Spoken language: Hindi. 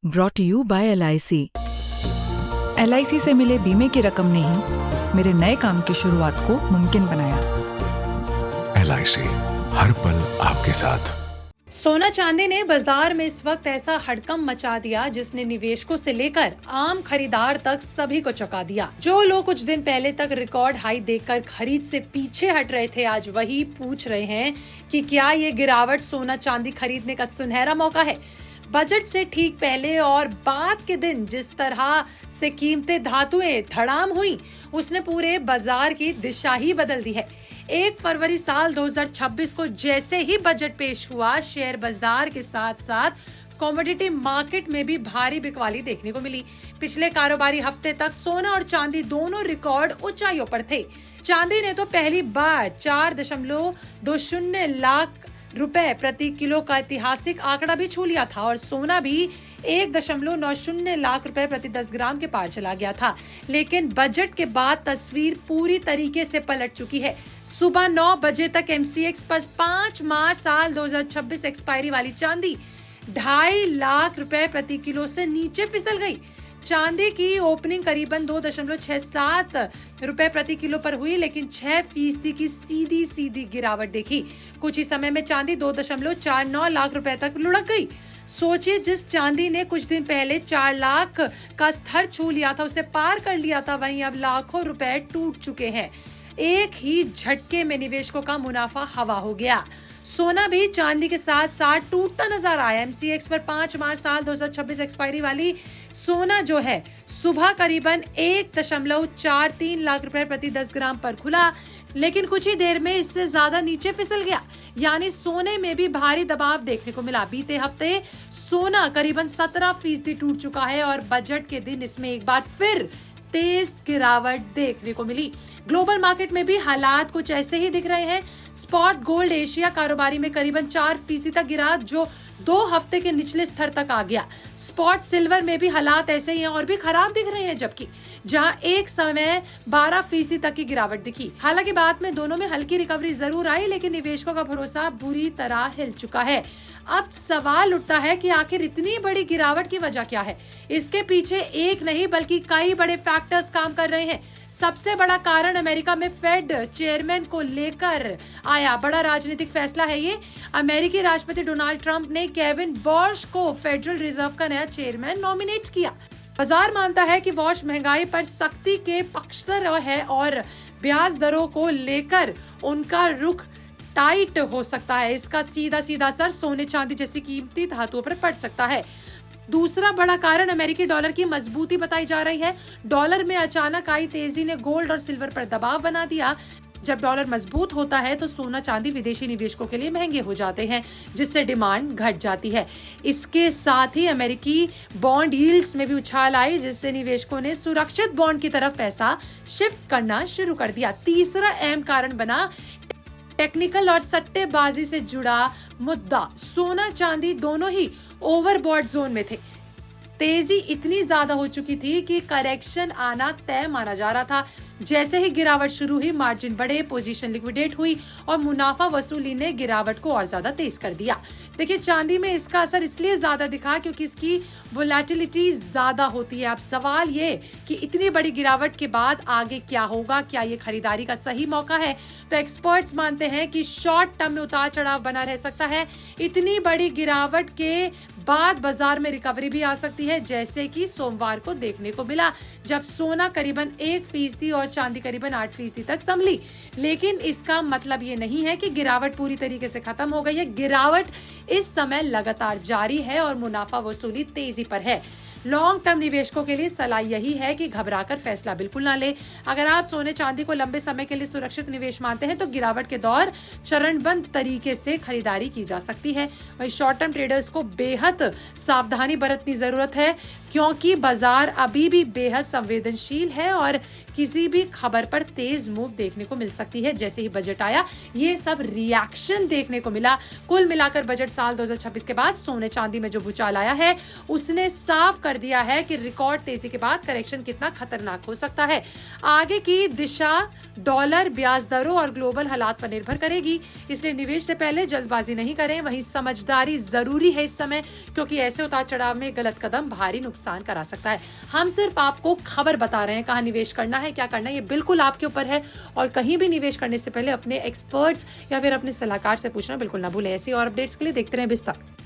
Brought you by LIC। LIC से मिले बीमे की रकम ने ही मेरे नए काम की शुरुआत को मुमकिन बनाया। LIC हर पल आपके साथ। सोना चांदी ने बाजार में इस वक्त ऐसा हड़कंप मचा दिया जिसने निवेशकों से लेकर आम खरीदार तक सभी को चौंका दिया। जो लोग कुछ दिन पहले तक रिकॉर्ड हाई देखकर खरीद से पीछे हट रहे थे, आज वही पूछ रहे हैं कि क्या ये गिरावट सोना चांदी खरीदने का सुनहरा मौका है। बजट से ठीक पहले और बाद के दिन जिस तरह से कीमतें धातुएं धड़ाम हुई, उसने पूरे बाजार की दिशा ही बदल दी है। 1 फरवरी साल 2026 को जैसे ही बजट पेश हुआ, शेयर बाजार के साथ साथ कमोडिटी मार्केट में भी भारी बिकवाली देखने को मिली। पिछले कारोबारी हफ्ते तक सोना और चांदी दोनों रिकॉर्ड ऊंचाइयों पर थे। चांदी ने तो पहली बार 4.20 लाख रुपए प्रति किलो का ऐतिहासिक आंकड़ा भी छू लिया था और सोना भी 1.90 लाख रुपए प्रति 10 ग्राम के पार चला गया था। लेकिन बजट के बाद तस्वीर पूरी तरीके से पलट चुकी है। सुबह 9 बजे तक MCX पर 5 मार्च साल 2026 एक्सपायरी वाली चांदी 2.5 लाख रुपए प्रति किलो से नीचे फिसल गई। चांदी की ओपनिंग करीबन 2.67 रुपए प्रति किलो पर हुई, लेकिन 6% की सीधी गिरावट देखी। कुछ ही समय में चांदी 2.49 लाख रुपए तक लुढ़क गई। सोचिए, जिस चांदी ने कुछ दिन पहले 4 लाख का स्तर छू लिया था, उसे पार कर लिया था, वहीं अब लाखों रुपए टूट चुके हैं। एक ही झटके में निवेशकों का मुनाफा हवा हो गया। सोना भी चांदी के साथ साथ टूटता नजर आया। MCX पर 5 मार्च साल 2026 एक्सपायरी वाली सोना जो है सुबह करीबन 1.43 लाख रुपए प्रति 10 ग्राम पर खुला, लेकिन कुछ ही देर में इससे ज्यादा नीचे फिसल गया। यानी सोने में भी भारी दबाव देखने को मिला। बीते हफ्ते सोना करीबन 17% टूट चुका है और बजट के दिन इसमें एक बार फिर तेज गिरावट देखने को मिली। ग्लोबल मार्केट में भी हालात कुछ ऐसे ही दिख रहे हैं। स्पॉट गोल्ड एशिया कारोबारी में करीबन 4% तक गिरा, जो 2 हफ्ते के निचले स्तर तक आ गया। स्पॉट सिल्वर में भी हालात ऐसे ही हैं और भी खराब दिख रहे हैं, जबकि जहां एक समय 12% तक की गिरावट दिखी। हालांकि बाद में दोनों में हल्की रिकवरी जरूर आई, लेकिन निवेशकों का भरोसा बुरी तरह हिल चुका है। अब सवाल उठता है कि आखिर इतनी बड़ी गिरावट की वजह क्या है। इसके पीछे एक नहीं बल्कि कई बड़े फैक्टर्स काम कर रहे हैं। सबसे बड़ा कारण अमेरिका में फेड चेयरमैन को लेकर आया बड़ा राजनीतिक फैसला है। ये अमेरिकी राष्ट्रपति डोनाल्ड ट्रंप ने केविन वॉश को फेडरल रिजर्व का नया चेयरमैन नॉमिनेट किया। बाजार मानता है कि वॉश महंगाई पर सख्ती के पक्षधर है और ब्याज दरों को लेकर उनका रुख टाइट हो सकता है। इसका सीधा असर सोने चांदी जैसी कीमती धातुओं पर पड़ सकता है। दूसरा बड़ा कारण अमेरिकी डॉलर की मजबूती बताई जा रही है। डॉलर में अचानक आई तेजी ने गोल्ड और सिल्वर पर दबाव बना दिया। जब डॉलर मजबूत होता है तो सोना चांदी विदेशी निवेशकों के लिए महंगे हो जाते हैं, जिससे डिमांड घट जाती है। इसके साथ ही अमेरिकी बॉन्ड यील्ड्स में भी उछाल आई, जिससे निवेशकों ने सुरक्षित बॉन्ड की तरफ पैसा शिफ्ट करना शुरू कर दिया। तीसरा अहम कारण बना टेक्निकल और सट्टेबाजी से जुड़ा मुद्दा। सोना चांदी दोनों ही ओवरबॉट जोन में थे। तेजी इतनी ज्यादा हो चुकी थी कि करेक्शन आना तय माना जा रहा था। जैसे ही गिरावट शुरू हुई, मार्जिन बढ़े, पोजीशन लिक्विडेट हुई और मुनाफा वसूली ने गिरावट को और ज्यादा तेज कर दिया। देखिए, चांदी में इसका असर इसलिए ज्यादा दिखा क्योंकि इसकी वोलेटिलिटी ज्यादा होती है। अब सवाल ये कि इतनी बड़ी गिरावट के बाद आगे क्या होगा, क्या ये खरीदारी का सही मौका है? तो एक्सपर्ट्स मानते हैं कि शॉर्ट टर्म में उतार चढ़ाव बना रह सकता है। इतनी बड़ी गिरावट के बाद बाजार में रिकवरी भी आ सकती है, जैसे कि सोमवार को देखने को मिला, जब सोना करीबन 1% और चांदी करीबन 8% तक संभली। लेकिन इसका मतलब ये नहीं है कि गिरावट पूरी तरीके से खत्म हो गई है। गिरावट इस समय लगातार जारी है और मुनाफा वसूली तेजी पर है। लॉन्ग टर्म निवेशकों के लिए सलाह यही है कि घबराकर फैसला बिल्कुल ना ले। अगर आप सोने चांदी को लंबे समय के लिए सुरक्षित निवेश मानते हैं तो गिरावट के दौर चरणबद्ध तरीके से खरीदारी की जा सकती है। वहीं शॉर्ट टर्म ट्रेडर्स को बेहद सावधानी बरतनी जरूरत है, क्योंकि बाजार अभी भी बेहद संवेदनशील है और किसी भी खबर पर तेज मूव देखने को मिल सकती है। जैसे ही बजट आया, ये सब रिएक्शन देखने को मिला। कुल मिलाकर बजट साल 2026 के बाद सोने चांदी में जो भूचाल आया है, उसने साफ कर दिया है कि रिकॉर्ड तेजी के बाद करेक्शन कितना खतरनाक हो सकता है। आगे की दिशा डॉलर, ब्याज दरों और ग्लोबल हालात पर निर्भर करेगी, इसलिए निवेश से पहले जल्दबाजी नहीं करें। वहीं समझदारी जरूरी है इस समय, क्योंकि ऐसे उतार चढ़ाव में गलत कदम भारी नुकसान करा सकता है। हम सिर्फ आपको खबर बता रहे हैं, कहाँ निवेश करना है, क्या करना है, ये बिल्कुल आपके ऊपर है। और कहीं भी निवेश करने से पहले अपने एक्सपर्ट्स या फिर अपने सलाहकार से पूछना बिल्कुल ना भूलें। ऐसी और अपडेट्स के लिए देखते रहें बिस्तर।